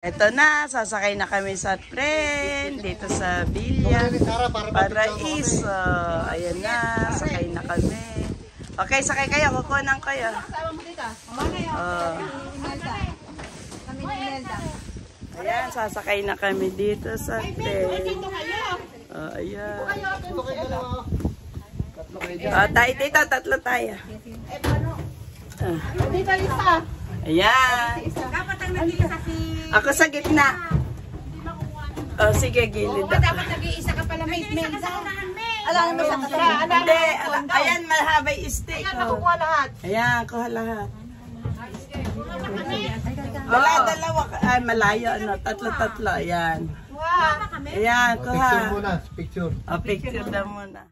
Ito na, sasakay na kami sa tren dito sa Villa Paraiso. Ayan na, sakay na kami. Okay, sakay kayo, kukunan kayo. Ayan, sasakay na kami dito sa tren. Ayan. Tayo dito, tatlo tayo. Dito isa. Ayan. Dapat ang nag-iisa si... Ako sa gitna. Oh, sige, gilid ako. Dapat nag-iisa ka pala, may mensa. Alam mo sa katra. Hindi, ayan, mahabay stick. Ayan, nakukuha lahat. Ayan, kuha lahat. Wala, dalawa. Ay, malayo, ano, tatlo-tatlo. Ayan. Ayan, kuha. Picture muna, picture. Picture na muna.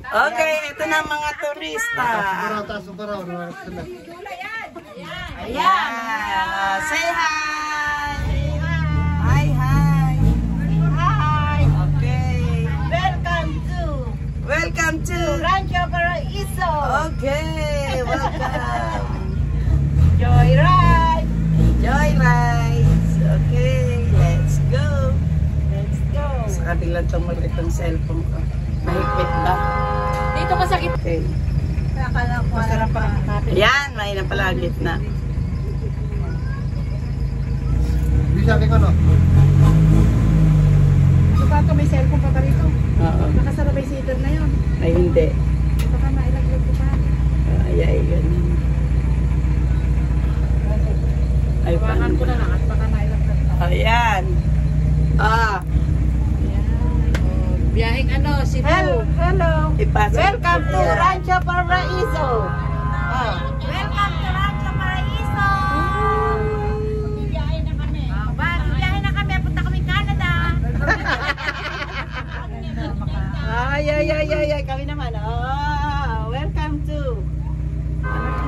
Okay, ito na mga turista. Ayan. Say hi. Hi, hi. Hi. Okay. Welcome to Rancho Paraiso. Okay, welcome. Joyride. Joyride. Okay, let's go. Let's go. Sa kabilang tumulit itong cellphone ko. Mahigpit ba? Dito masakit. Okay. Akala ko masarap pa. Yan, mahina pala gitna. Di sabi ko, no? Baka may cellphone pa ba rito? Oo. Nakasarabay seater na yun. Ay, hindi. Baka mailaglag ko pa. Ay, ganun. Ay, Hawakan ko na lang at baka mailaglag pa. Ayan. Biyaheng ano, Cebu. Hello. Ipasok. Welcome to Rancho Paraiso. Welcome to Rancho Paraiso! Bibiyahe na kami. Bibiyahe na kami. Punta kami Canada. Ay. Kami naman. Welcome to.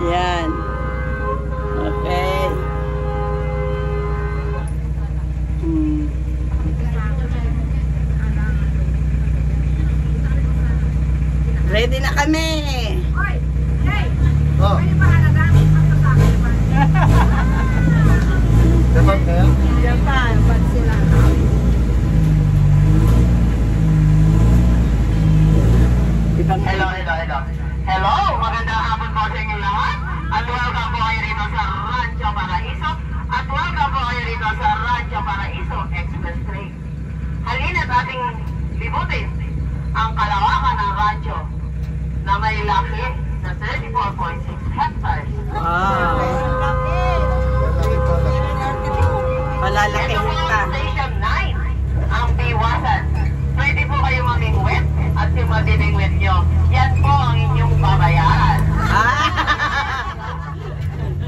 Yan. Okay. Ready na kami. Oy! Hey! Oh, Pwede ba halagaan? dapat kaya? Japan. Pag sila. Hello. Hello, magandang hapon po sa inyo lahat. At welcome po kayo rito sa Rancho Paraiso. At welcome po kayo rito sa Rancho Paraiso Express Train. Halina't ating libutin ang kalawakan ng rancho na may laki na 34.6 hectares. Wow. Palalaki Ito po kita. ang Station 9, ang Biwasan. Pwede po kayo mamingwit at yung madimingwit nyo, yan po ang inyong babayaran.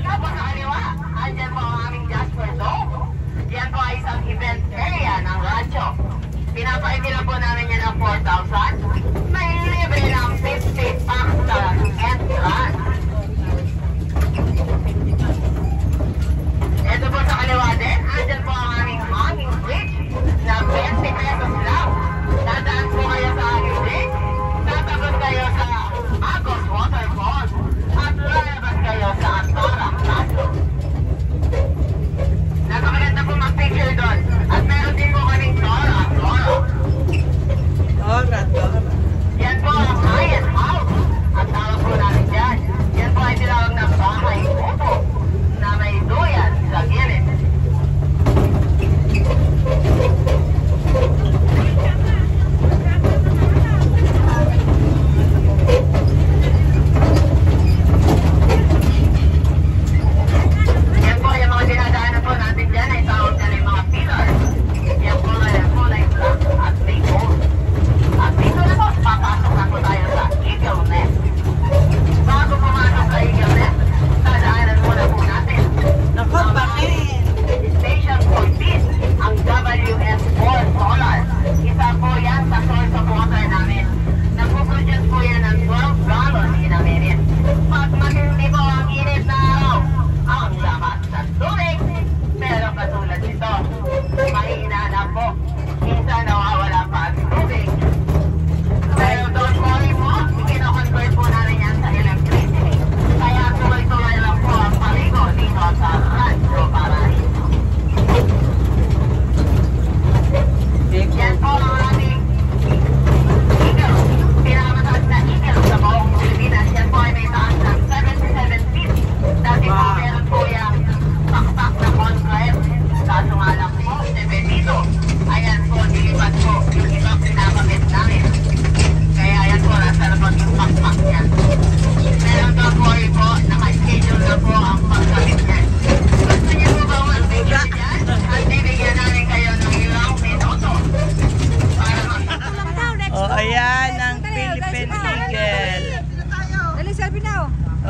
Tapos sa kaliwa, andyan po ang aming Jasper Dome. Yan po ay isang event area ng rancho. Pinapaimila po namin yan ng 4,000. May libre ng 50 bucks sa entrance.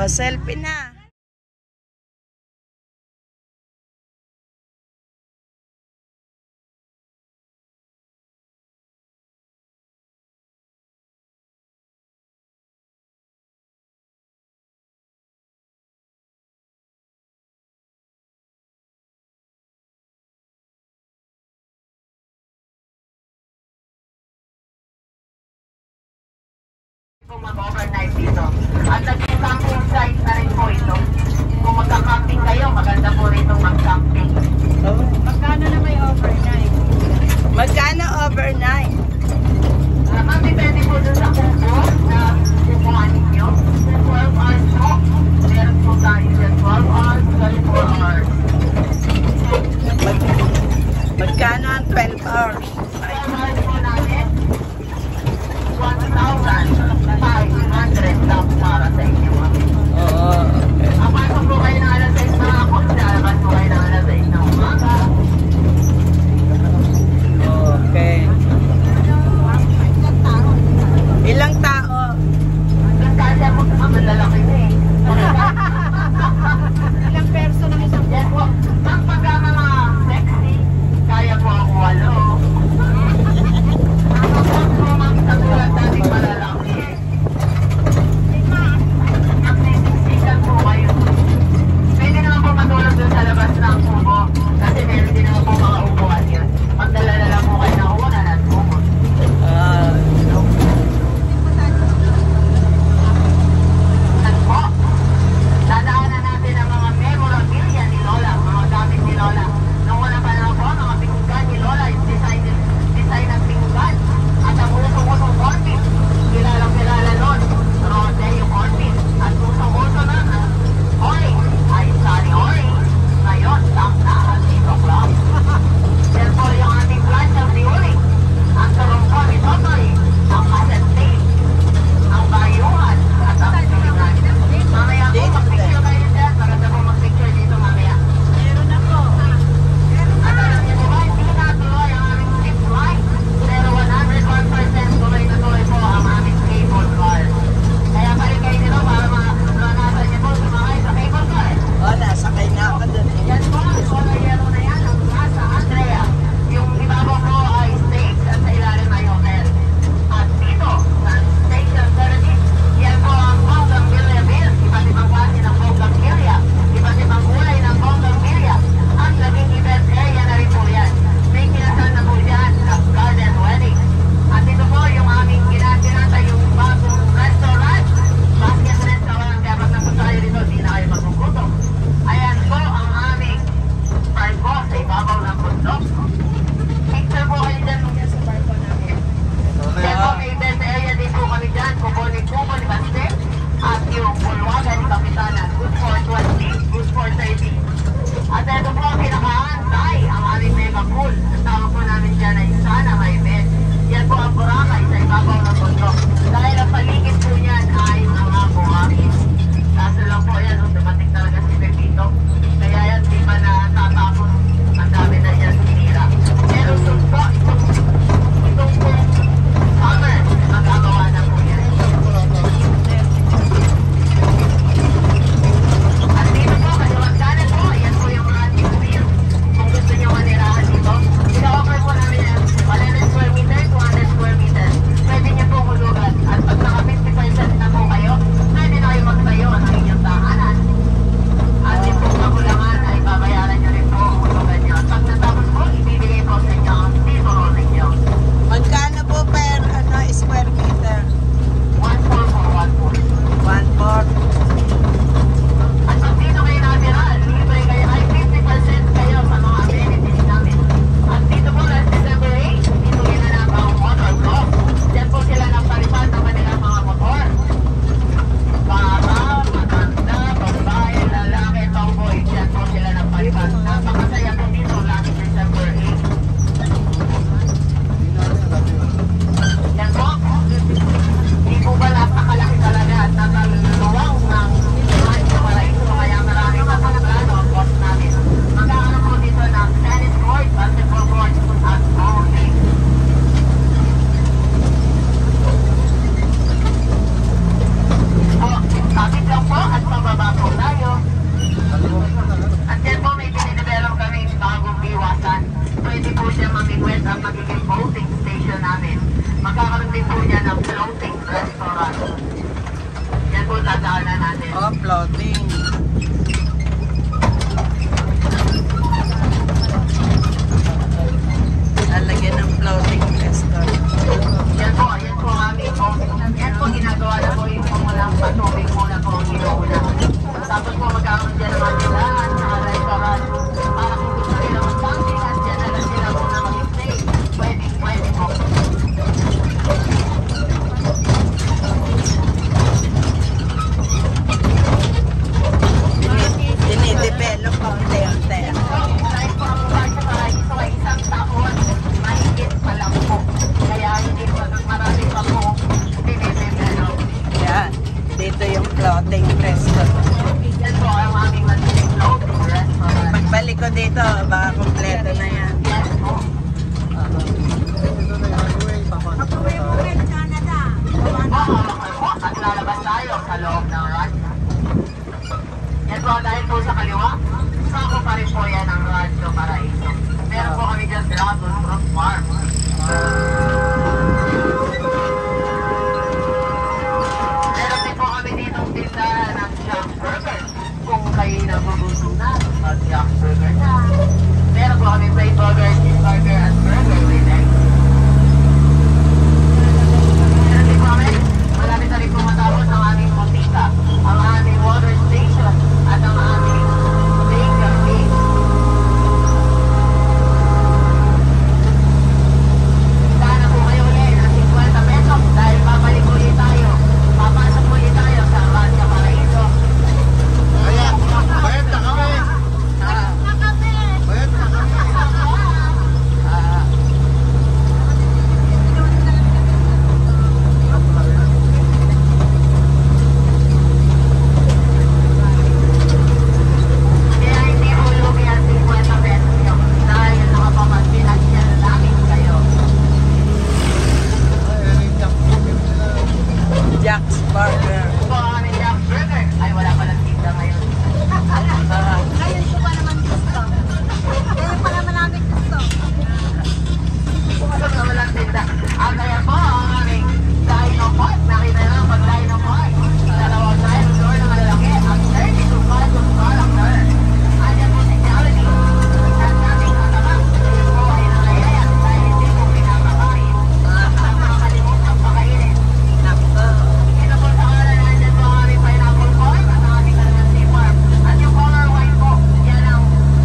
O, selfie na. Kung mag-overnight dito. At naging camping site na rin po ito. Kung magka-camping kayo, maganda po rito mag-camping. Magkano na may overnight? Magkano overnight? Ma'am, depende po dun sa kubo na kukuhaan ninyo. 12 hours po. Meron po tayo dyan 12 hours, 24 hours. Magkano ang 12 hours? 12 hours po natin. 1,500 lang para sa inyo. Oo. Ang pasok po kayo ng alas 6 na ako, lalabas po kayo ng alas 6 na umaga. Okay. Ilang tao? Kasi po, malalaki na eh. Ilang person ang isang Yes po. Ang pagka mga sexy, kaya po ako 8. Ang po mga katulad nating malalaki. Oh, floating. Lalagyan ng floating restaurant. Yan po aming po. Yan po ginagawa na po yung walang patubig muna po ang inuuna. Tapos po magkakaroon dyan ng mandilaan sa restaurant. Para kung gusto nila mag-camping at dyan na lang sila muna mag-stay. Pwede po. Dinidevelop ang unti-unti. Kahit po ang Rancho Paraiso ay isang taon, mahigit pa lang po. Kaya hindi po marami pa po dinidevelop. Yan. Dito yung floating restaurant. Yan po ang aming maliit floating restaurant. Pagbalik ko dito, baka kompleto na yan. Yes po. Ito na yung highway, papasok na At lalabas tayo sa loob ng rancho. Yan po, dahil po sa kaliwa, sako pa rin po yan ang Rancho Paraiso. Meron po kami dyan dragon fruit farm. Meron din po kami ditong tindahan ng Jack Burger. Kung kayo nagugutom na, mag-Jack Burger na. Meron po kami plate burger, cheeseburger, at burger with egg. Meron din po kami, malapit na rin po matapos ang aming motika, ang aming water station, at ang aming bakery. Tindahan na po kayo ulit ng 50 pesos dahil babalik ulit tayo. Papasok ulit tayo sa Rancho Paraiso. Bayad na kami. Bayad na kami. Kaya hindi po lugi ang 50 pesos nyo dahil nakapamagpinagyan namin kayo. Jack's Burger. Kung ang aming Jack Burger ay wala palang tinda ngayon. Ngayon ko pa naman gusto. Ngayon pa naman namin gusto. Pumasok na walang tinda. Kaya po ang aming Dino Park. Nakita nyo pag Dino Park. Dalawang dino door na malalaki. Ang 32 pesos character. Ayan po si Charlie. At aming katabang. Yun po ay nangyayat dahil hindi po pinapakain. At nakakalimutan pakainin. Nako. Ito po sa kanan, nandyan po ang aming pineapple farm at ang aming calamansi farm. At yung color wine po, yan ang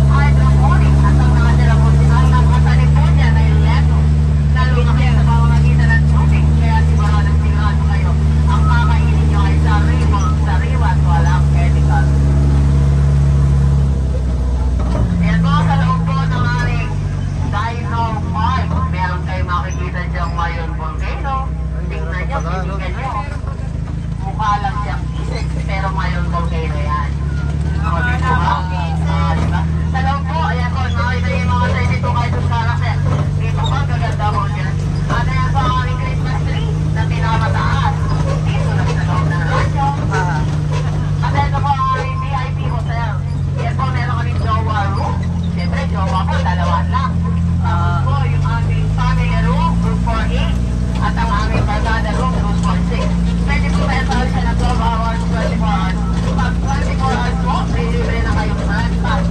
hydroponic. At ang nakatira po ang nakatanim po dyan ay lettuce. Lalo na kayo sa pamamagitan ng tubig. Kaya sigurado kayo. Ang kakainin nyo ay sariwa at walang chemical. Yan po sa loob po ng aming Dino Park. Meron kayo makikita dyan ngayon volcano. Tingnan nyo, tinigan nyo. Mukha lang siyang isip, pero ngayon volcano yan. Dito ba? Diba? Sa loob po, ayan po, nakita yung mga 32 cartoon character. Dito ba, gaganda po dyan. At ayan po ang aming Christmas tree na pinakamataas. Dito lang sa loob ng rancho. At ito po ang aming VIP hotel. Yan po, meron kami jowa room. Siyempre, jowa po, dalawa lang. Tapos po, yung aming family room, group 4A. At ang aming barkada room, group 4-6. Pwede po meron siya ng 12 hours, 24 hours. Pag 24 hours po, may libre na kayong breakfast.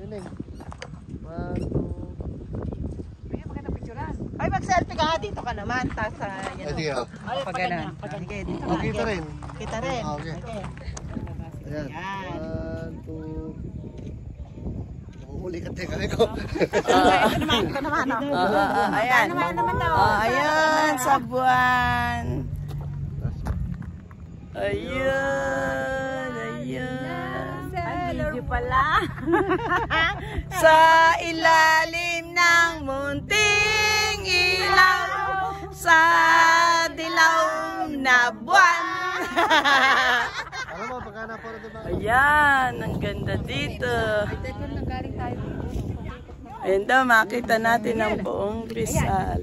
Neng. 1, 2. Ay, mag-selfie ka nga. Dito ka naman. Tapos, Ay, sige. pag ganun. Sige, dito ka. Kita rin. Kita rin. Okay. Ayan. 1, 2. Nakukuli ka teka ko. Ito naman. Ayan. Ayan, sa buwan. Ayan. Ayan. Video pala. Sa ilalim ng munting ilaw, sa dilaw na buwan. Alam mo, pagka naparo diba? Ayan, ang ganda dito. Ayan daw, makita natin ang buong Rizal.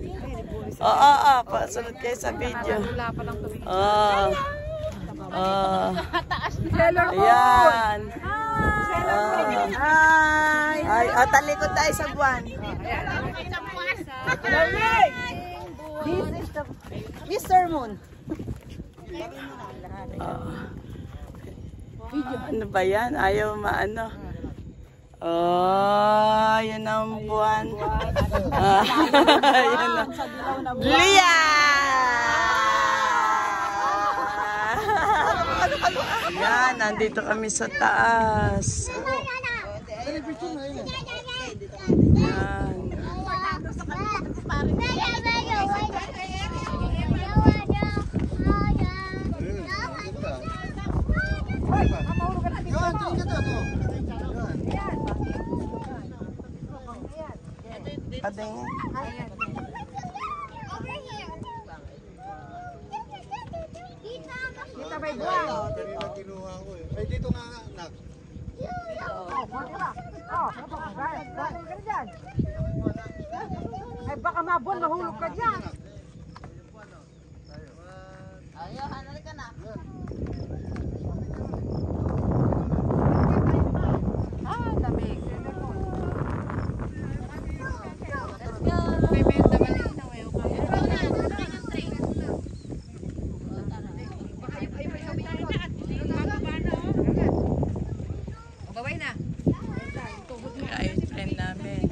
Oo, pasunod kayo sa video. Ayan. Ay, talikod tayo sa buwan. This is the Mr. Moon. Ano ba yan? Ayaw maano. Oh, yun ang buwan. Yun ang Lia! Yan, nandito kami sa taas. Yan. Padeng. Kita ba buwan? Kinuha ko eh. Ay, dito nga anak. Ay baka mabuwan, mahulog ka dyan. Ayaw, hanali ka na. Lamig. Kain friend namin.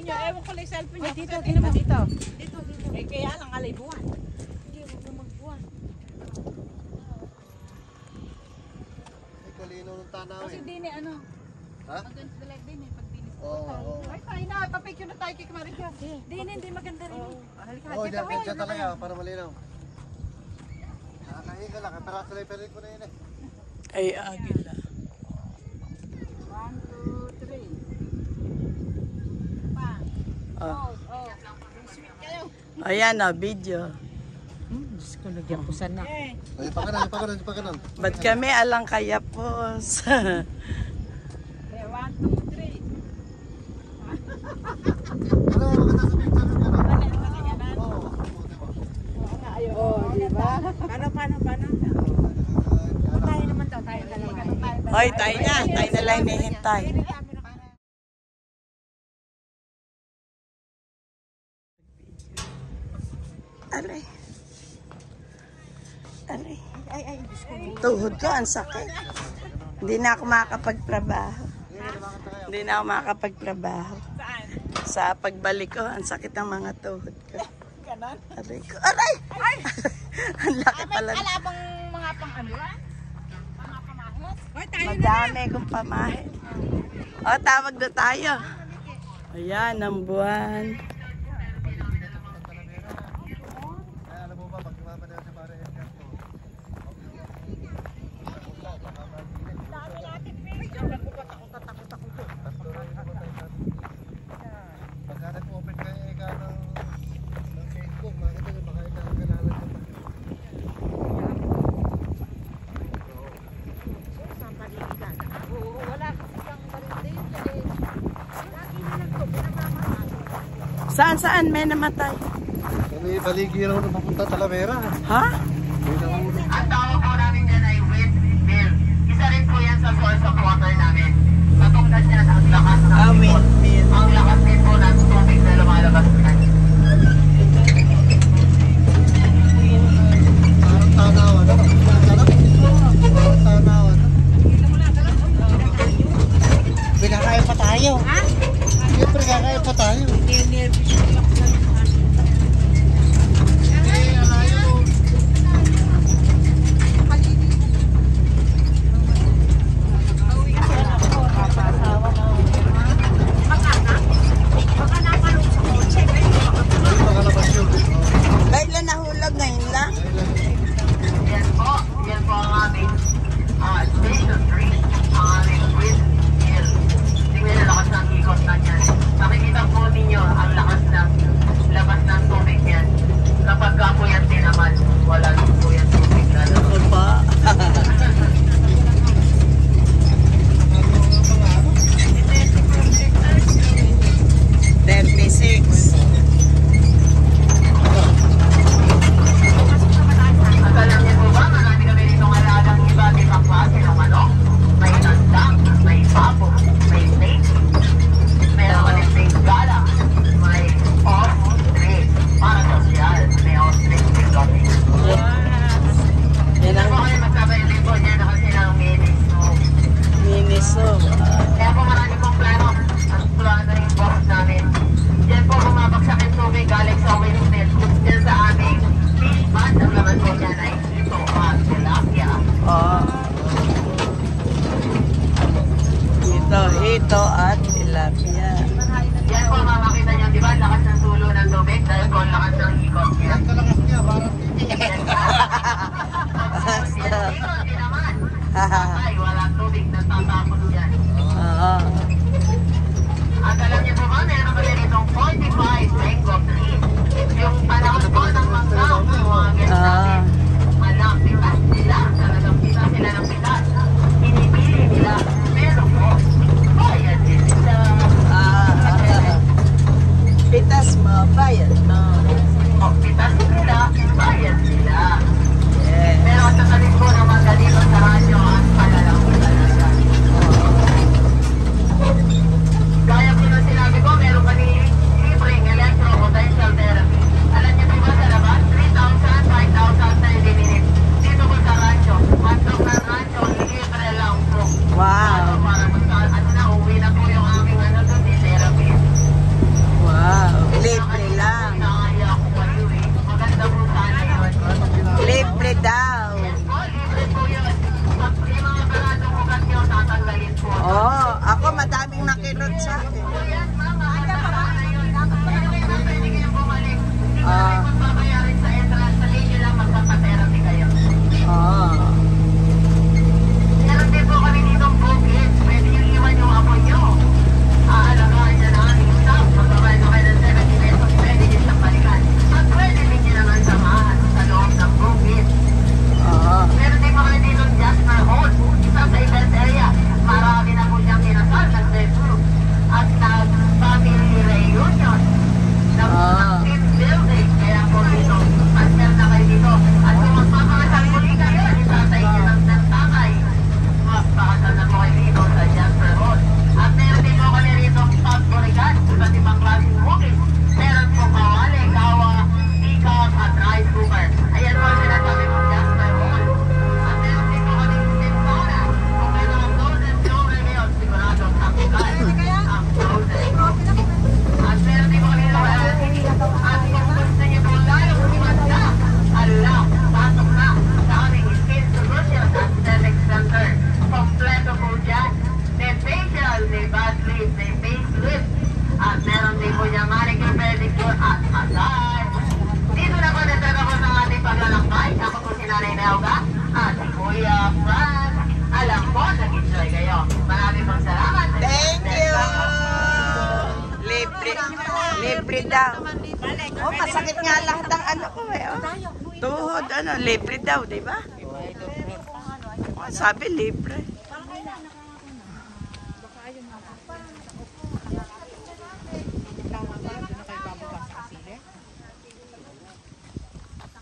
Ewan ko lang cellphone niya. Dito. Dito. Eh, kaya lang alay buwan. Ay, kalino ng tanaw eh. Hindi ni ano. Ha? Maganda like din eh pag binis. Oo. Ay, tayo na. Papicture na tayo kay Marika. Hindi maganda rin. Oo, dyan talaga para malinaw. Nakakahiga lang. Pero sa library ko na yun eh. Ay, agila. 1, 2, 3. Ayan na, video. Diyos ko, lagyan ko sana. Ay, pagkanan. Ba't kami alang kaya pos? 1, 2, 3. Ano, maganda sa picture ka na. Oo. Diba? Paano? Tayo naman daw, tayo talaga. Hoy, tayo na lang nihintay. Aray. Tuhod ko, ang sakit. Hindi na ako makakapagtrabaho. Sa pagbalik ko, ang sakit ng mga tuhod ko. Aray ko. Aray! Ang laki pala. Wala bang mga pang-ano ba? Mga pamahos? Hoy, tayo na. Madami kong pamahit. O, tawag na tayo. Ayan, ang buwan. Alam mo ba, pag tumapadala sa pare Edgar ko, pagka nag-open kayo eka ng Facebook, makita nyo, baka eka ang kailangan ko pa. Saan may namatay? May baligi raw na papunta Talavera. Ha? May nahulog. Ang tawag po namin dyan ay windmill. Isa rin po yan sa source of water namin. Katungkad yan ang lakas ng ibon. Windmill. Ang tayo. Ha? Siyempre, kakain pa tayo. Nervous yung lang lang. Kailan nahulog ngayon lang? Yan po ang aming Station 3, ang aming windmill. Tingnan na lakas ng ikot na yan. Nakikita po ninyo ang lakas ng labas ng tubig yan. Kapag po yan tinaman, wala din po yan tubig na Ano ba? 36. At alam niyo po ba, marami kami ditong alagang iba't ibang klase ng manok. May tandang, may pabo, may snake, meron kami snake galang, may ostrich, para sosyal, may ostrich din kami. Yan ang Kaya po kayo magkabay-ibig po niya na kasi ng miniso. Kaya po marami pong plano. Ang plano yung boss namin. Diyan po bumabagsak yung tubig galing sa windmill. Diyan sa aming fish pond. Ang laman po niyan ay ito at tilapia. Ito at tilapia. Diyan po makakita niyo, di ba? Lakas ng tulo ng tubig dahil po ang lakas ng ikot niya. Ang kalakas niya, parang Yan din naman. Ay, walang tubig na tatapos dyan. Oo. At alam niyo po ba, meron kami ditong 45 mango trees. Yung panahon po ng mangga, mga guest natin, malapitas sila. Talagang pita sila ng pitas. Pinipili nila. Pero po, bayad din sila. Pitas mo, bayad mo. O, pitas sila, bayad sila. Yes. Pero sa kalit po ng mangga dito sa radyo, ang palalang talaga. Gaya po na sinabi ko, meron kami libreng electro-potential therapy. Alam niyo po ba sa labas? 3,000, 5,000, 30 minutes. Dito po sa rancho. Handog ng rancho, libre lang po. Wow. Para po sa, uwi na po yung aming therapy. Wow. Libre lang. Nakaya ko kayo eh. Maganda po sana yun. Libre daw. Yes po, libre po yun. Pag yung mga baradong ugat nyo, tatanggalin po. Oh, ako madaming nakilot sa akin. Yes, mama. Handa pa ba? Pwede kayong bumalik. Hindi ko Ah. rin magbabayarin sa entrance. Sabihin nyo lang magpapatherapy kayo. Oh. Meron din po kami ditong bukid. Pwede yung iwan yung apo nyo. Aalagaan niya na aming staff. Magbabayad na kayo ng 70 pesos. Pwede nyo siyang balikan. At pwede din nyo naman samahan sa loob ng bukid. Oh. Meron din po kami ditong Jasper Hall. Isa sa event area. Marami na po siyang kinasal ng bedroom. At nag-family reunion. Ng team building. Kaya po dito, partner na kayo dito. At kung magpapakasal muli kayo, itatay niyo ng tatay. Magpakasal na po kayo dito sa Jasper Hall. At meron din po kami rito pagborikan. Iba't ibang klaseng cookies. Meron po kawali, kawa, tikap, at rice cooker. Ayan po ang sinasabi po Jasper Hall. At meron din po kami Sintona. Kung may mga frozen strawberry milk, sigurado ang frozen. At meron din po kami at kung gusto niyo po lalong kumanda, ala, pasok na sa aming Skin Solutions at Aesthetic Center. Kompleto po dyan. May facial, may bad lift, may facelift. At meron din po niya manicure, pedicure at massage. Dito na po natatapos ang ating paglalakbay. Ako po si Nanay Melga at si Kuya Franz. Alam po, nag-enjoy kayo. Maraming pong salamat. Thank you. Libre. Libre daw. Oh, masakit nga lahat ang ano ko eh. Oh. Tuhod, libre daw, di ba? Oh, sabi libre.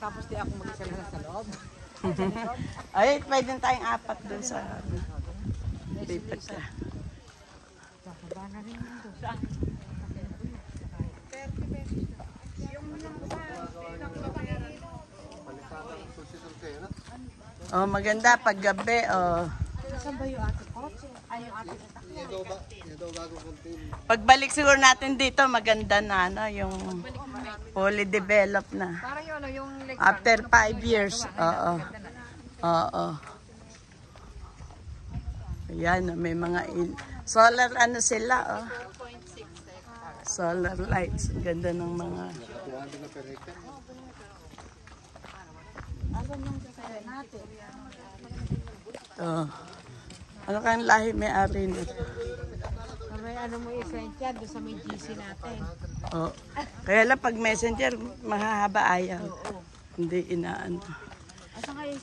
Tapos di ako mag-isa lang sa loob. Ay, pwede tayong apat dun sa lipat ka. Bababa na rin yun doon. Oh, maganda pag gabi, oh. Saan ba yung ate ko? Ay, yung ate ko. Yan daw bagong container. Pagbalik siguro natin dito, maganda na, no? Yung fully developed na. Parang yun, yung lake. After 5 years. Oo. Oo. Ayan, may mga solar ano sila, oh. Solar lights. Ang ganda ng mga... 200 na per hectare. Oh. Ano kayang lahi may-ari nito? May ano mo i-send doon sa may GC natin. Oh. Kaya lang pag messenger, mahahaba ayaw. Hindi inaano. Asan kayo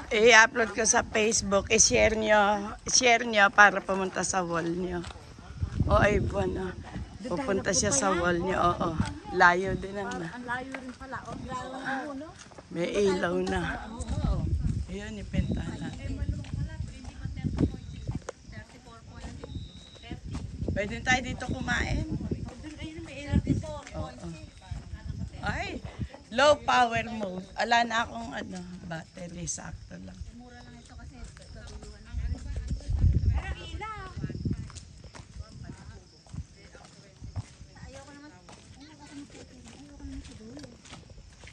I-upload ko sa Facebook, i-share nyo para pumunta sa wall nyo. O ay buwan, pupunta siya sa wall nyo. Oo, layo din ang na. Ang layo rin pala. O, layo no? May ilaw na. Ayun, ipintahan natin. Pwede tayo dito kumain. Oo. Ay, low power mode. Ala na akong ano, battery, sakto lang.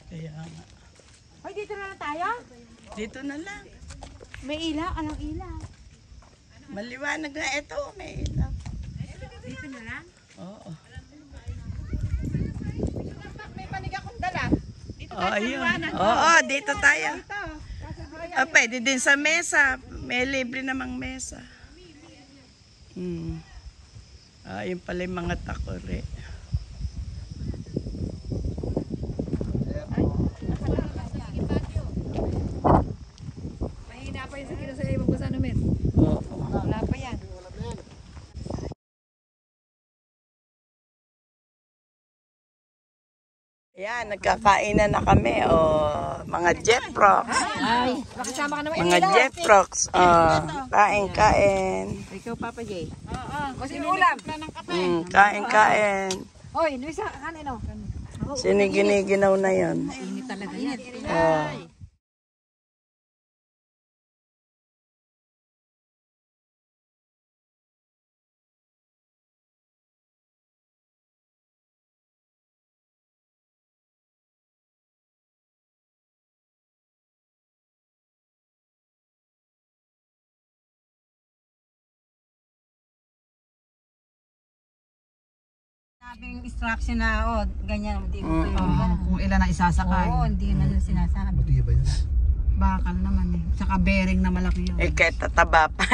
Kaya nga. Hoy, dito na lang tayo? Dito na lang. May ilaw? Anong ilaw? Maliwanag na ito, may ilaw. Dito na lang? Oo. May panig akong dala. Dito Oh, ayun. Oo, dito tayo. Ah, pwede din sa mesa. May libre namang mesa. Ah, yun pala yung mga takore. Mahina pa yung sa kilo sa ibang basa namin. Oo. Wala pa yan. Yan, nagkakainan na kami. Oh, mga Jeprox. Ay, makasama ka naman. Mga Jeprox. Oh, kain-kain. Ikaw, Papa J. Oo. Kasi ulam. Kain-kain. Hoy, Luisa, kanin o. Siniginaw na yon. Init talaga yan. Oh. Sabing instruction na, ganyan. Hindi mo Kung ilan ang isasakay. Oo, hindi na yung sinasabi. Buti ba yan? Bakal naman eh. Tsaka bearing na malaki yun. Eh, kahit tataba pa.